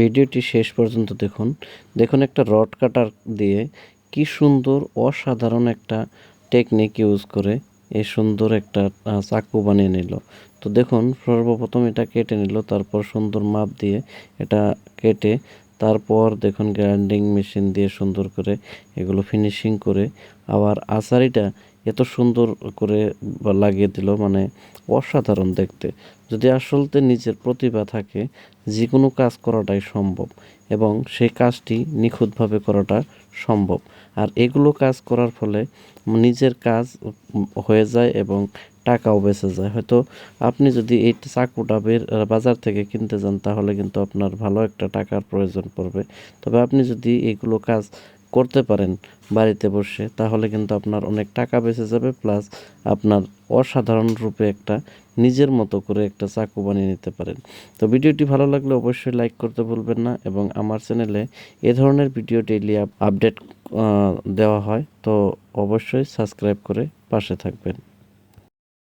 ভিডিওটি শেষ পর্যন্ত দেখুন। দেখুন একটা রড কাটার দিয়ে কি সুন্দর অসাধারণ একটা টেকনিক ইউজ করে এই সুন্দর একটা চাকু বানিয়ে নিল। তো দেখুন সর্বপ্রথম এটা কেটে নিল, তারপর সুন্দর মাপ দিয়ে এটা কেটে তারপর দেখুন গ্রাইন্ডিং মেশিন দিয়ে সুন্দর করে এগুলো ফিনিশিং করে আবার আচারিটা এত সুন্দর করে লাগিয়ে দিল, মানে অসাধারণ দেখতে। যদি আসলতে নিজের প্রতিভা থাকে যে কোনো কাজ করাটাই সম্ভব এবং সেই কাজটি নিখুঁতভাবে করাটা সম্ভব। আর এগুলো কাজ করার ফলে নিজের কাজ হয়ে যায় এবং টাকাও বেঁচে যায়। হয়তো আপনি যদি এই চাকুটা বাজার থেকে কিনতে যান তাহলে কিন্তু আপনার ভালো একটা টাকার প্রয়োজন পড়বে। তবে আপনি যদি এইগুলো কাজ করতে পারেন বাড়িতে বসে তাহলে কিন্তু আপনার অনেক টাকা বেঁচে যাবে, প্লাস আপনার অসাধারণ রূপে একটা নিজের মতো করে একটা চাকু বানিয়ে নিতে পারেন। তো ভিডিওটি ভালো লাগলে অবশ্যই লাইক করতে ভুলবেন না এবং আমার চ্যানেলে এ ধরনের ভিডিও ডেইলি আপডেট দেওয়া হয়, তো অবশ্যই সাবস্ক্রাইব করে পাশে থাকবেন।